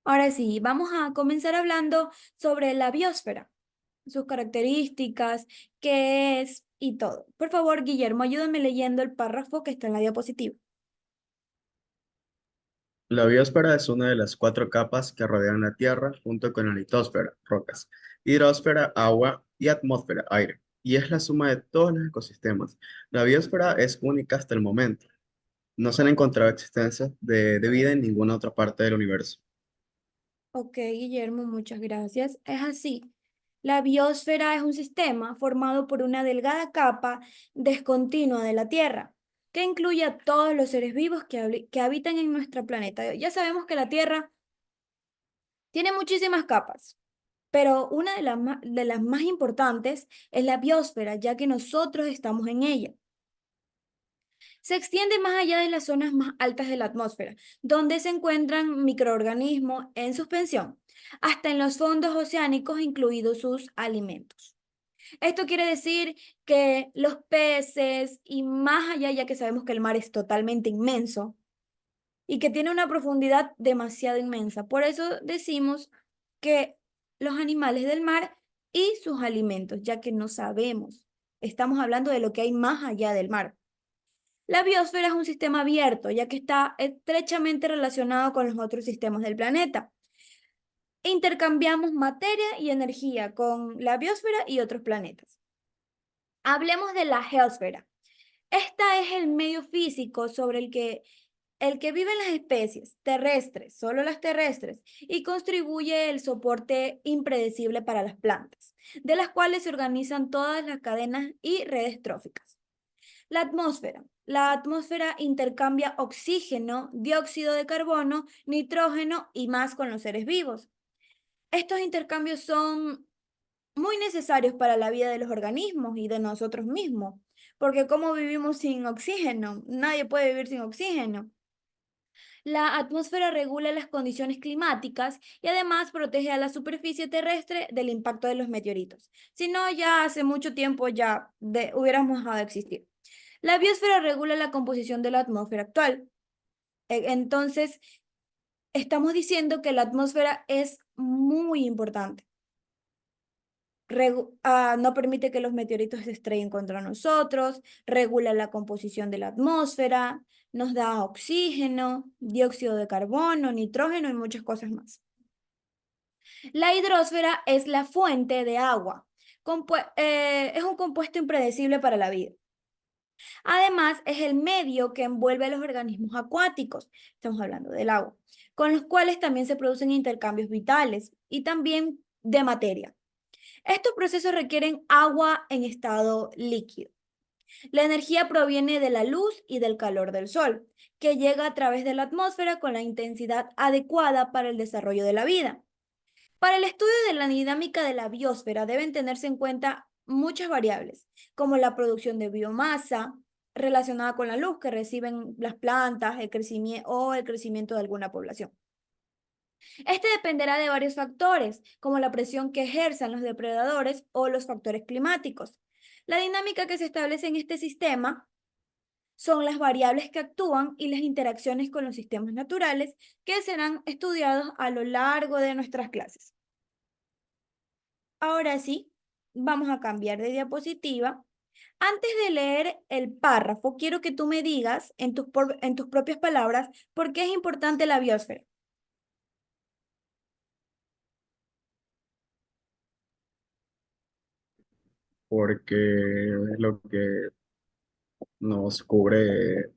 Ahora sí, vamos a comenzar hablando sobre la biosfera, sus características, qué es y todo. Por favor, Guillermo, ayúdame leyendo el párrafo que está en la diapositiva. La biosfera es una de las cuatro capas que rodean la Tierra junto con la litosfera, rocas, hidrosfera, agua y atmósfera, aire, y es la suma de todos los ecosistemas. La biosfera es única hasta el momento. No se han encontrado existencias de vida en ninguna otra parte del universo. Ok, Guillermo, muchas gracias. Es así. La biosfera es un sistema formado por una delgada capa descontinua de la Tierra, que incluye a todos los seres vivos que habitan en nuestro planeta. Ya sabemos que la Tierra tiene muchísimas capas. Pero una de las más importantes es la biosfera, ya que nosotros estamos en ella. Se extiende más allá de las zonas más altas de la atmósfera, donde se encuentran microorganismos en suspensión, hasta en los fondos oceánicos, incluidos sus alimentos. Esto quiere decir que los peces y más allá, ya que sabemos que el mar es totalmente inmenso y que tiene una profundidad demasiado inmensa. Por eso decimos que los animales del mar y sus alimentos, ya que no sabemos. Estamos hablando de lo que hay más allá del mar. La biosfera es un sistema abierto, ya que está estrechamente relacionado con los otros sistemas del planeta. Intercambiamos materia y energía con la biosfera y otros planetas. Hablemos de la geosfera. Esta es el medio físico sobre el que viven las especies terrestres, solo las terrestres, y contribuye el soporte impredecible para las plantas, de las cuales se organizan todas las cadenas y redes tróficas. La atmósfera. La atmósfera intercambia oxígeno, dióxido de carbono, nitrógeno y más con los seres vivos. Estos intercambios son muy necesarios para la vida de los organismos y de nosotros mismos, porque ¿cómo vivimos sin oxígeno? Nadie puede vivir sin oxígeno. La atmósfera regula las condiciones climáticas y además protege a la superficie terrestre del impacto de los meteoritos. Si no, ya hace mucho tiempo hubiéramos dejado de existir. La biosfera regula la composición de la atmósfera actual. Entonces, estamos diciendo que la atmósfera es muy importante. No permite que los meteoritos se estrellen contra nosotros, regula la composición de la atmósfera, nos da oxígeno, dióxido de carbono, nitrógeno y muchas cosas más. La hidrosfera es la fuente de agua. Es un compuesto impredecible para la vida. Además, es el medio que envuelve a los organismos acuáticos, estamos hablando del agua, con los cuales también se producen intercambios vitales y también de materia. Estos procesos requieren agua en estado líquido. La energía proviene de la luz y del calor del sol, que llega a través de la atmósfera con la intensidad adecuada para el desarrollo de la vida. Para el estudio de la dinámica de la biosfera deben tenerse en cuenta muchas variables, como la producción de biomasa relacionada con la luz que reciben las plantas, el crecimiento o el crecimiento de alguna población. Este dependerá de varios factores, como la presión que ejerzan los depredadores o los factores climáticos. La dinámica que se establece en este sistema son las variables que actúan y las interacciones con los sistemas naturales que serán estudiados a lo largo de nuestras clases. Ahora sí, vamos a cambiar de diapositiva. Antes de leer el párrafo, quiero que tú me digas en tus propias palabras por qué es importante la biosfera. Porque es lo que nos cubre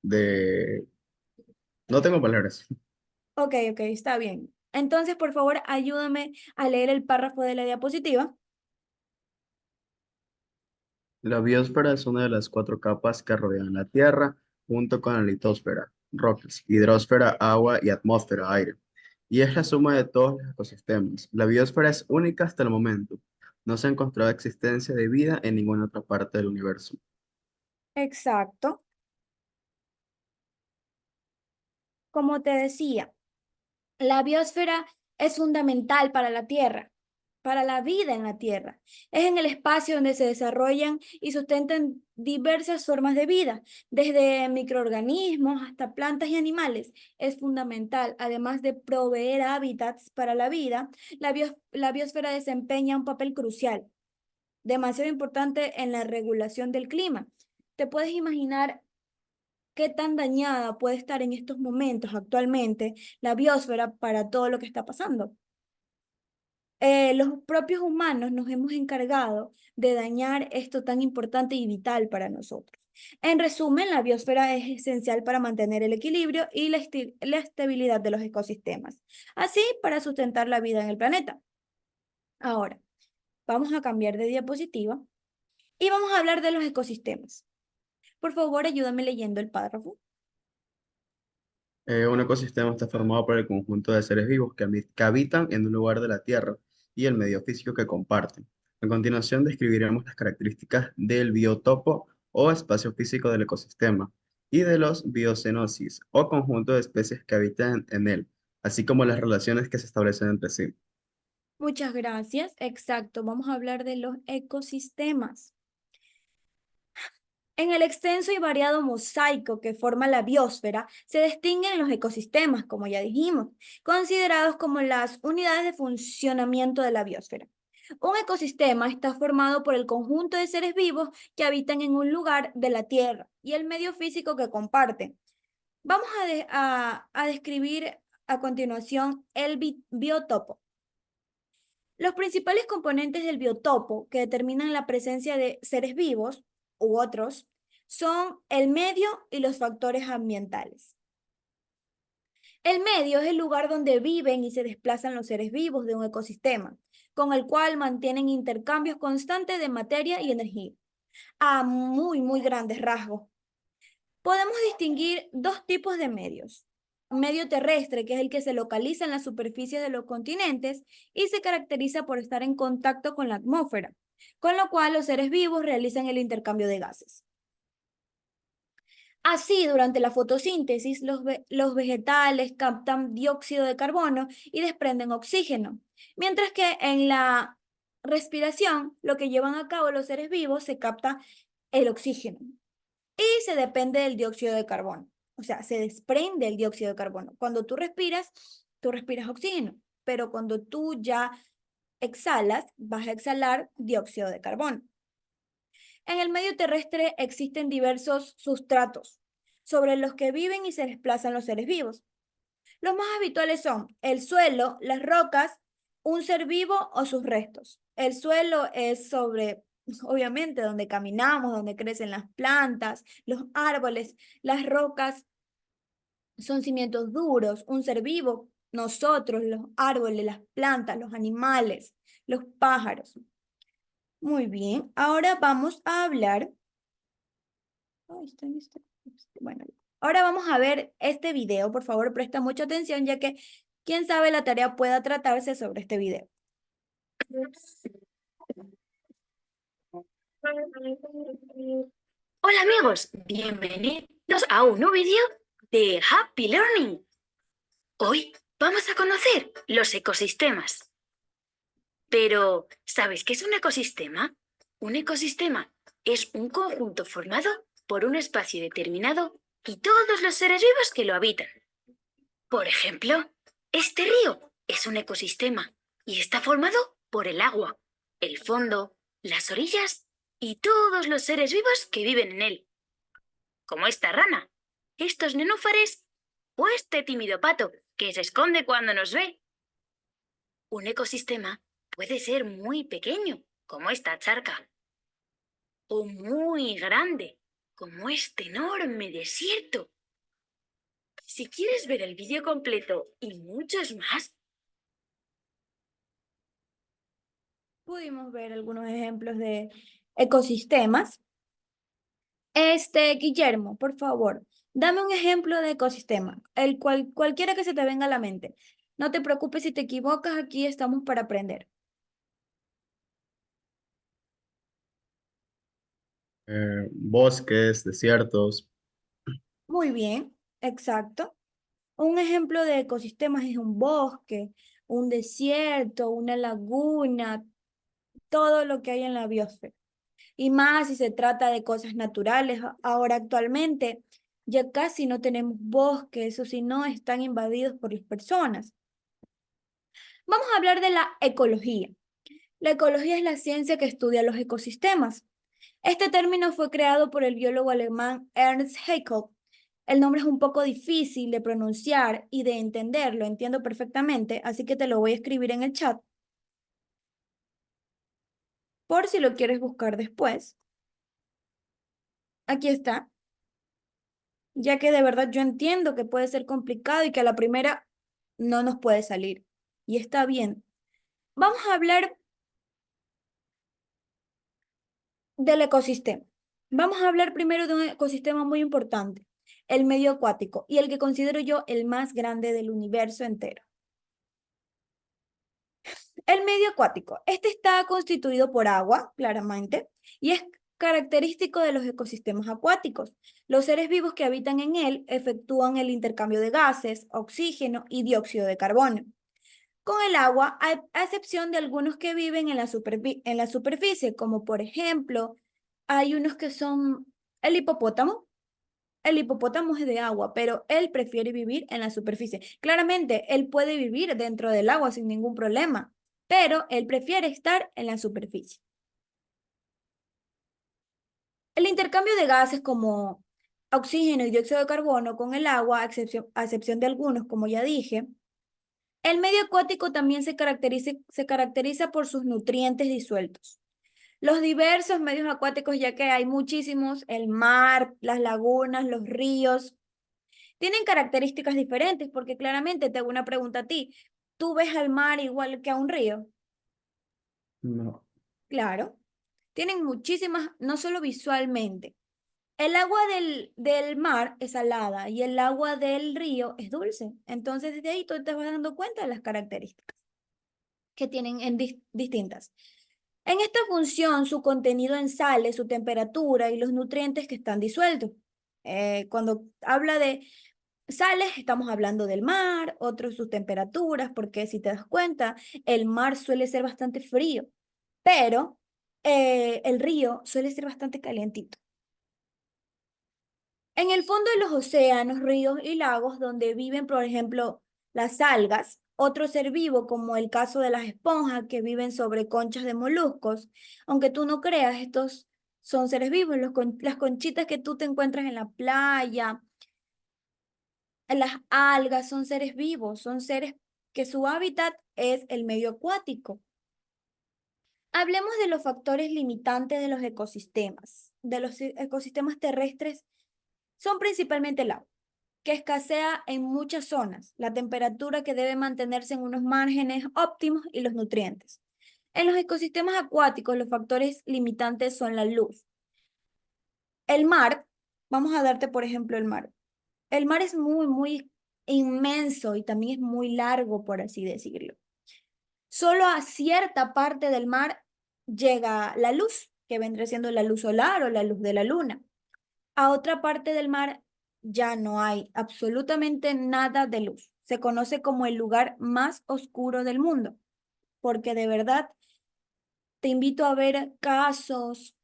de... No tengo palabras. Ok, ok, está bien. Entonces, por favor, ayúdame a leer el párrafo de la diapositiva. La biosfera es una de las cuatro capas que rodean la Tierra, junto con la litosfera, rocas, hidrosfera, agua y atmósfera, aire. Y es la suma de todos los ecosistemas. La biosfera es única hasta el momento. No se ha encontrado existencia de vida en ninguna otra parte del universo. Exacto. Como te decía, la biosfera es fundamental para la Tierra. para la vida en la Tierra. Es en el espacio donde se desarrollan y sustentan diversas formas de vida, desde microorganismos hasta plantas y animales. Es fundamental, además de proveer hábitats para la vida, la biosfera desempeña un papel crucial, demasiado importante en la regulación del clima. ¿Te puedes imaginar qué tan dañada puede estar en estos momentos actualmente la biosfera para todo lo que está pasando? Los propios humanos nos hemos encargado de dañar esto tan importante y vital para nosotros. En resumen, la biosfera es esencial para mantener el equilibrio y la estabilidad de los ecosistemas, así para sustentar la vida en el planeta. Ahora, vamos a cambiar de diapositiva y vamos a hablar de los ecosistemas. Por favor, ayúdame leyendo el párrafo. Un ecosistema está formado por el conjunto de seres vivos que habitan en un lugar de la Tierra y el medio físico que comparten. A continuación describiremos las características del biotopo o espacio físico del ecosistema y de los biocenosis o conjunto de especies que habitan en él, así como las relaciones que se establecen entre sí. Muchas gracias. Exacto, vamos a hablar de los ecosistemas. En el extenso y variado mosaico que forma la biosfera, se distinguen los ecosistemas, como ya dijimos, considerados como las unidades de funcionamiento de la biosfera. Un ecosistema está formado por el conjunto de seres vivos que habitan en un lugar de la Tierra y el medio físico que comparten. Vamos a describir a continuación el biotopo. Los principales componentes del biotopo que determinan la presencia de seres vivos u otros son el medio y los factores ambientales. El medio es el lugar donde viven y se desplazan los seres vivos de un ecosistema, con el cual mantienen intercambios constantes de materia y energía, a muy grandes rasgos. Podemos distinguir dos tipos de medios. Medio terrestre, que es el que se localiza en la superficie de los continentes y se caracteriza por estar en contacto con la atmósfera, con lo cual los seres vivos realizan el intercambio de gases. Así, durante la fotosíntesis, los vegetales captan dióxido de carbono y desprenden oxígeno, mientras que en la respiración, lo que llevan a cabo los seres vivos, se capta el oxígeno y se depende del dióxido de carbono. O sea, se desprende el dióxido de carbono. Cuando tú respiras oxígeno, pero cuando tú ya exhalas, vas a exhalar dióxido de carbono. En el medio terrestre existen diversos sustratos sobre los que viven y se desplazan los seres vivos. Los más habituales son el suelo, las rocas, un ser vivo o sus restos. El suelo es sobre, obviamente, donde caminamos, donde crecen las plantas, los árboles. Las rocas son cimientos duros, un ser vivo, nosotros, los árboles, las plantas, los animales, los pájaros. Muy bien, ahora vamos a hablar. Ay, bueno, ahora vamos a ver este video. Por favor, presta mucha atención, ya que quién sabe la tarea pueda tratarse sobre este video. Hola amigos, bienvenidos a un nuevo vídeo de Happy Learning. Hoy vamos a conocer los ecosistemas. Pero, ¿sabes qué es un ecosistema? Un ecosistema es un conjunto formado por un espacio determinado y todos los seres vivos que lo habitan. Por ejemplo, este río es un ecosistema y está formado por el agua, el fondo, las orillas y todos los seres vivos que viven en él, como esta rana, estos nenúfares o este tímido pato que se esconde cuando nos ve. Un ecosistema puede ser muy pequeño, como esta charca, o muy grande, como este enorme desierto. Si quieres ver el vídeo completo y muchos más, Pudimos ver algunos ejemplos de ecosistemas. Guillermo, por favor, dame un ejemplo de ecosistema, cualquiera que se te venga a la mente. No te preocupes si te equivocas, aquí estamos para aprender. Bosques, desiertos. Muy bien, exacto. Un ejemplo de ecosistemas es un bosque, un desierto, una laguna, todo lo que hay en la biosfera. Y más si se trata de cosas naturales. Ahora actualmente ya casi no tenemos bosques, o si no, están invadidos por las personas. Vamos a hablar de la ecología. La ecología es la ciencia que estudia los ecosistemas. Este término fue creado por el biólogo alemán Ernst Haeckel. El nombre es un poco difícil de pronunciar y de entender, lo entiendo perfectamente, así que te lo voy a escribir en el chat por si lo quieres buscar después. Aquí está, ya que de verdad yo entiendo que puede ser complicado y que a la primera no nos puede salir. Y está bien. Vamos a hablar del ecosistema. Vamos a hablar primero de un ecosistema muy importante, el medio acuático, y el que considero yo el más grande del universo entero. El medio acuático. Este está constituido por agua, claramente, y es característico de los ecosistemas acuáticos. Los seres vivos que habitan en él efectúan el intercambio de gases, oxígeno y dióxido de carbono. Con el agua, a excepción de algunos que viven en en la superficie, como por ejemplo, hay unos que son el hipopótamo. El hipopótamo es de agua, pero él prefiere vivir en la superficie. Claramente, él puede vivir dentro del agua sin ningún problema, pero él prefiere estar en la superficie. El intercambio de gases como oxígeno y dióxido de carbono con el agua, a excepción de algunos, como ya dije, el medio acuático también se caracteriza por sus nutrientes disueltos. Los diversos medios acuáticos, ya que hay muchísimos, el mar, las lagunas, los ríos, tienen características diferentes, porque claramente te hago una pregunta a ti. ¿Tú ves al mar igual que a un río? No. Claro. Tienen muchísimas, no solo visualmente. El agua del mar es salada y el agua del río es dulce. Entonces, desde ahí tú te vas dando cuenta de las características que tienen distintas. En esta función, su contenido en sales, su temperatura y los nutrientes que están disueltos. Cuando habla de sales, estamos hablando del mar, otros sus temperaturas, porque si te das cuenta, el mar suele ser bastante frío, pero el río suele ser bastante calientito. En el fondo de los océanos, ríos y lagos donde viven, por ejemplo, las algas, otro ser vivo como el caso de las esponjas que viven sobre conchas de moluscos, aunque tú no creas, estos son seres vivos, las conchitas que tú te encuentras en la playa, las algas son seres vivos, son seres que su hábitat es el medio acuático. Hablemos de los factores limitantes de los ecosistemas. De los ecosistemas terrestres son principalmente el agua, que escasea en muchas zonas, la temperatura que debe mantenerse en unos márgenes óptimos y los nutrientes. En los ecosistemas acuáticos, los factores limitantes son la luz. El mar, vamos a darte por ejemplo el mar. El mar es muy inmenso y también es muy largo, por así decirlo. Solo a cierta parte del mar llega la luz, que vendría siendo la luz solar o la luz de la luna. A otra parte del mar ya no hay absolutamente nada de luz. Se conoce como el lugar más oscuro del mundo, porque de verdad te invito a ver casos,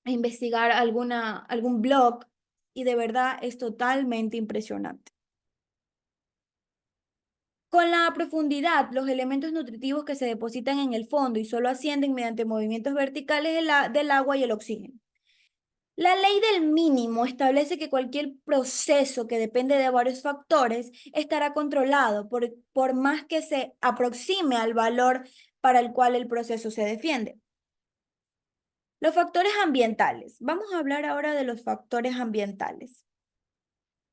a investigar algún blog, y de verdad es totalmente impresionante. Con la profundidad, los elementos nutritivos que se depositan en el fondo y solo ascienden mediante movimientos verticales del agua y el oxígeno. La ley del mínimo establece que cualquier proceso que depende de varios factores estará controlado por más que se aproxime al valor para el cual el proceso se defiende. Los factores ambientales. Vamos a hablar ahora de los factores ambientales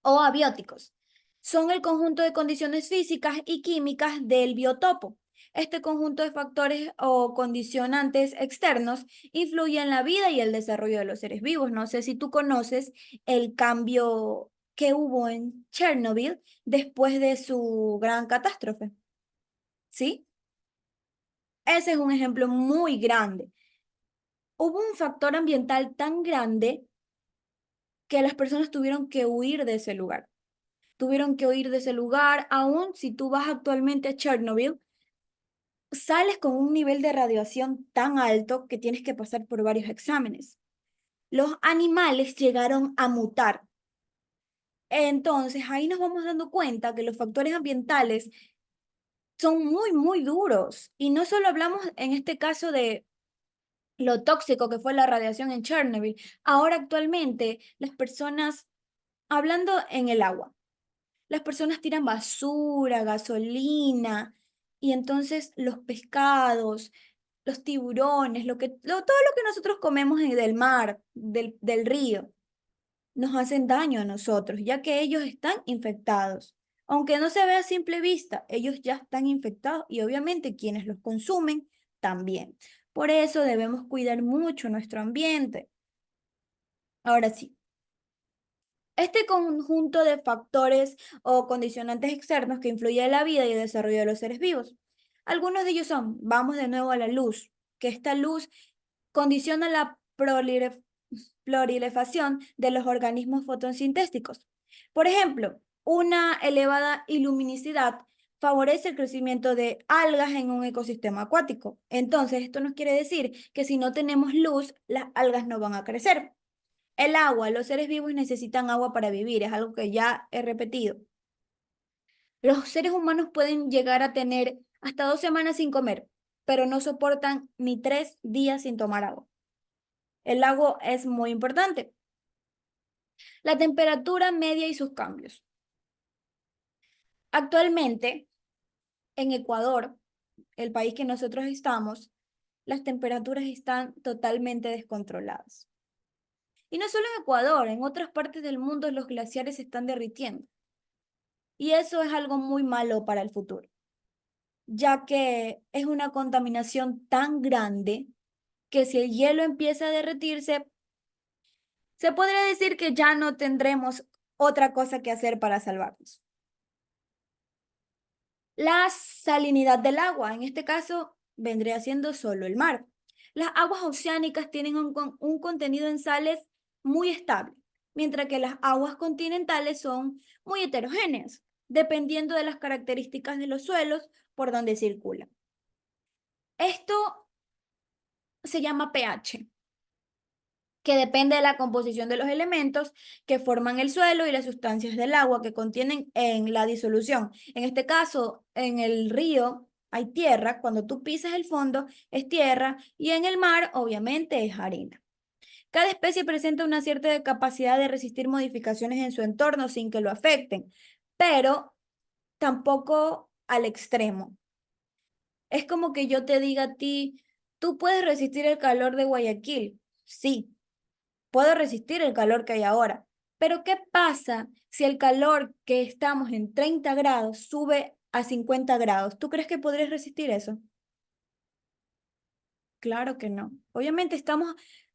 o abióticos. Son el conjunto de condiciones físicas y químicas del biotopo. Este conjunto de factores o condicionantes externos influye en la vida y el desarrollo de los seres vivos. No sé si tú conoces el cambio que hubo en Chernobyl después de su gran catástrofe. ¿Sí? Ese es un ejemplo muy grande. Hubo un factor ambiental tan grande que las personas tuvieron que huir de ese lugar. tuvieron que huir de ese lugar. Aún si tú vas actualmente a Chernobyl, sales con un nivel de radiación tan alto que tienes que pasar por varios exámenes. Los animales llegaron a mutar. Entonces, ahí nos vamos dando cuenta que los factores ambientales son muy, muy duros. Y no solo hablamos en este caso de lo tóxico que fue la radiación en Chernobyl. Ahora actualmente las personas, hablando en el agua, las personas tiran basura, gasolina, y entonces los pescados, los tiburones, todo lo que nosotros comemos del mar, del río, nos hacen daño a nosotros, ya que ellos están infectados. Aunque no se vea a simple vista, ellos ya están infectados y obviamente quienes los consumen también. Por eso debemos cuidar mucho nuestro ambiente. Ahora sí, este conjunto de factores o condicionantes externos que influyen en la vida y el desarrollo de los seres vivos. Algunos de ellos son, vamos de nuevo a la luz, que esta luz condiciona la proliferación de los organismos fotosintéticos. Por ejemplo, una elevada iluminosidad favorece el crecimiento de algas en un ecosistema acuático. Entonces, esto nos quiere decir que si no tenemos luz, las algas no van a crecer. El agua, los seres vivos necesitan agua para vivir, es algo que ya he repetido. Los seres humanos pueden llegar a tener hasta 2 semanas sin comer, pero no soportan ni 3 días sin tomar agua. El agua es muy importante. La temperatura media y sus cambios. Actualmente, en Ecuador, el país que nosotros estamos, las temperaturas están totalmente descontroladas. Y no solo en Ecuador, en otras partes del mundo los glaciares se están derritiendo. Y eso es algo muy malo para el futuro, ya que es una contaminación tan grande que si el hielo empieza a derretirse, se podría decir que ya no tendremos otra cosa que hacer para salvarnos. La salinidad del agua, en este caso, vendría siendo solo el mar. Las aguas oceánicas tienen un contenido en sales muy estable, mientras que las aguas continentales son muy heterogéneas, dependiendo de las características de los suelos por donde circulan. Esto se llama pH, que depende de la composición de los elementos que forman el suelo y las sustancias del agua que contienen en la disolución. En este caso, en el río hay tierra, cuando tú pisas el fondo es tierra y en el mar obviamente es arena. Cada especie presenta una cierta capacidad de resistir modificaciones en su entorno sin que lo afecten, pero tampoco al extremo. Es como que yo te diga a ti, tú puedes resistir el calor de Guayaquil. Sí, puedo resistir el calor que hay ahora. Pero ¿qué pasa si el calor que estamos en 30 grados sube a 50 grados? ¿Tú crees que podrías resistir eso? Claro que no. Obviamente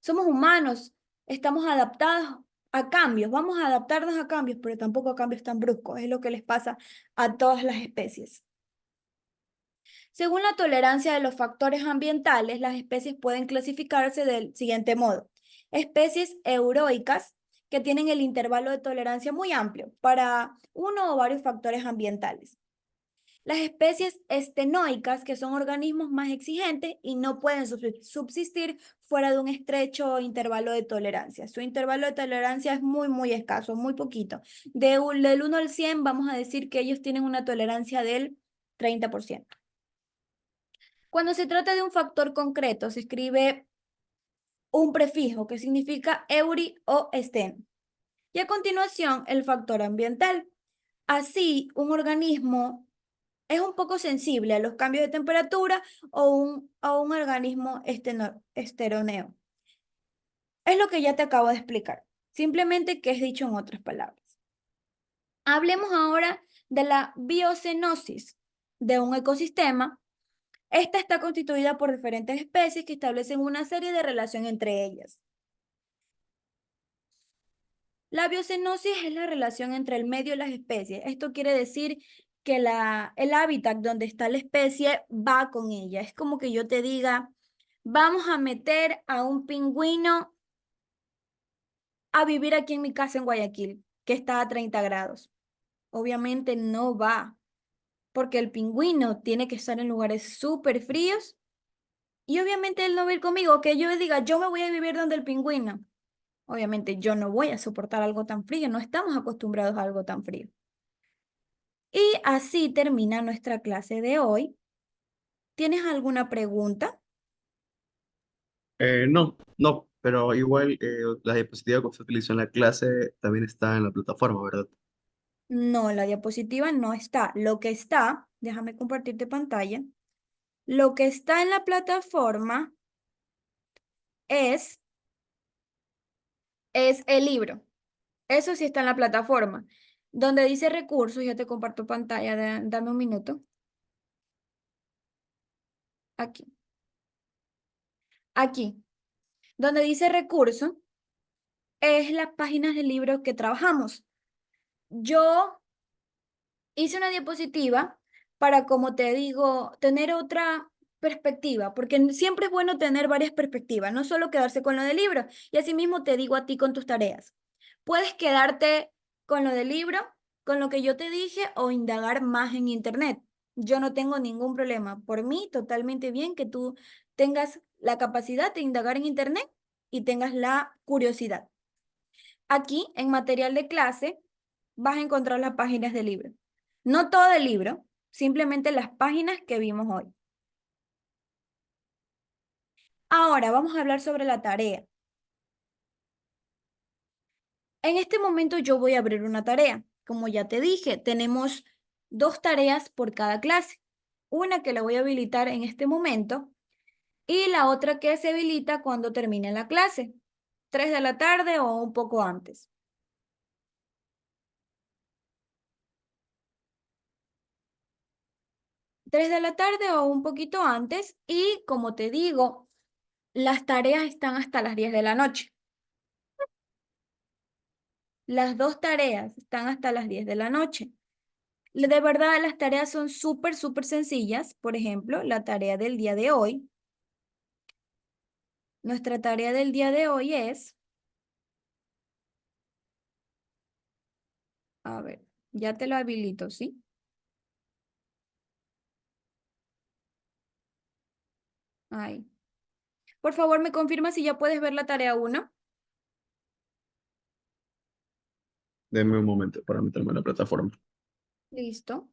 somos humanos, estamos adaptados a cambios, vamos a adaptarnos a cambios, pero tampoco a cambios tan bruscos. Es lo que les pasa a todas las especies. Según la tolerancia de los factores ambientales, las especies pueden clasificarse del siguiente modo. Especies euroicas, que tienen el intervalo de tolerancia muy amplio para uno o varios factores ambientales. Las especies estenoicas, que son organismos más exigentes y no pueden subsistir fuera de un estrecho intervalo de tolerancia. Su intervalo de tolerancia es muy, muy escaso, muy poquito. Del 1 al 100 vamos a decir que ellos tienen una tolerancia del 30%. Cuando se trata de un factor concreto, se escribe un prefijo que significa euri o esten. Y a continuación, el factor ambiental. Así, un organismo es un poco sensible a los cambios de temperatura o un organismo esteroneo. Es lo que ya te acabo de explicar, simplemente que es dicho en otras palabras. Hablemos ahora de la biocenosis de un ecosistema. Esta está constituida por diferentes especies que establecen una serie de relaciones entre ellas. La biocenosis es la relación entre el medio y las especies. Esto quiere decir que el hábitat donde está la especie va con ella. Es como que yo te diga, vamos a meter a un pingüino a vivir aquí en mi casa en Guayaquil, que está a 30 grados. obviamente no va, porque el pingüino tiene que estar en lugares súper fríos y obviamente él no va a ir conmigo, que yo diga, yo me voy a vivir donde el pingüino. Obviamente yo no voy a soportar algo tan frío, no estamos acostumbrados a algo tan frío. Y así termina nuestra clase de hoy. ¿Tienes alguna pregunta? No, no, pero igual la diapositiva que se utilizó en la clase también está en la plataforma, ¿verdad? No, la diapositiva no está. Lo que está, déjame compartirte pantalla. Lo que está en la plataforma es, es el libro. Eso sí está en la plataforma. Donde dice recursos, ya te comparto pantalla, dame un minuto. Aquí. Aquí. Donde dice recursos, es las páginas del libro que trabajamos. Yo hice una diapositiva para, como te digo, tener otra perspectiva, porque siempre es bueno tener varias perspectivas, no solo quedarse con lo del libro. Y asimismo te digo a ti con tus tareas. Puedes quedarte con lo del libro, con lo que yo te dije, o indagar más en internet. Yo no tengo ningún problema. Por mí, totalmente bien que tú tengas la capacidad de indagar en internet y tengas la curiosidad. Aquí, en material de clase, vas a encontrar las páginas del libro. No todo el libro, simplemente las páginas que vimos hoy. Ahora vamos a hablar sobre la tarea. En este momento yo voy a abrir una tarea. Como ya te dije, tenemos dos tareas por cada clase. Una que la voy a habilitar en este momento y la otra que se habilita cuando termine la clase, 3 de la tarde o un poco antes. 3 de la tarde o un poquito antes y como te digo, las tareas están hasta las 10 de la noche. Las dos tareas están hasta las 10 de la noche. De verdad, las tareas son súper, súper sencillas. Por ejemplo, la tarea del día de hoy. Nuestra tarea del día de hoy es, a ver, ya te lo habilito, ¿sí? Ahí. Por favor, me confirma si ya puedes ver la tarea uno. Denme un momento para meterme en la plataforma. Listo.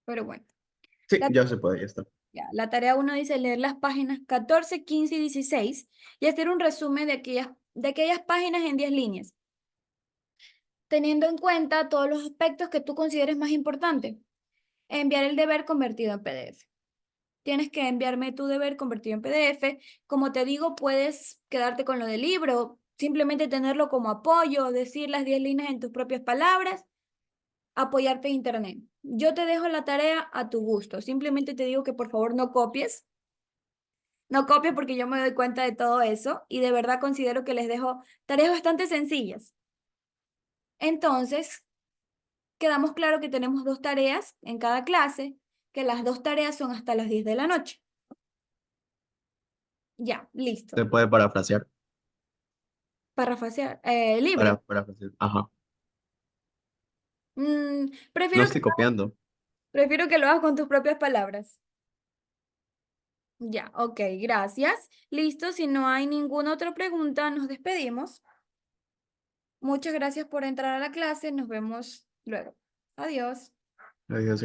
Pero bueno, Sí, la, ya se puede, ya está. la tarea uno dice leer las páginas 14, 15 y 16 y hacer un resumen de aquellas páginas en 10 líneas, teniendo en cuenta todos los aspectos que tú consideres más importantes. Enviar el deber convertido en PDF. Tienes que enviarme tu deber convertido en PDF. Como te digo, puedes quedarte con lo del libro, simplemente tenerlo como apoyo, decir las 10 líneas en tus propias palabras, apoyarte en internet. Yo te dejo la tarea a tu gusto. Simplemente te digo que por favor no copies. No copies porque yo me doy cuenta de todo eso y de verdad considero que les dejo tareas bastante sencillas. Entonces, quedamos claro que tenemos dos tareas en cada clase, que las dos tareas son hasta las 10 de la noche. Ya, listo. Se puede parafrasear. Parafrasear. Libre. Parafrasear. Ajá. Mm, No prefiero que, estoy copiando. prefiero que lo hagas con tus propias palabras. Ya, ok, gracias. Listo, si no hay ninguna otra pregunta, nos despedimos. Muchas gracias por entrar a la clase. Nos vemos luego. Adiós. Adiós.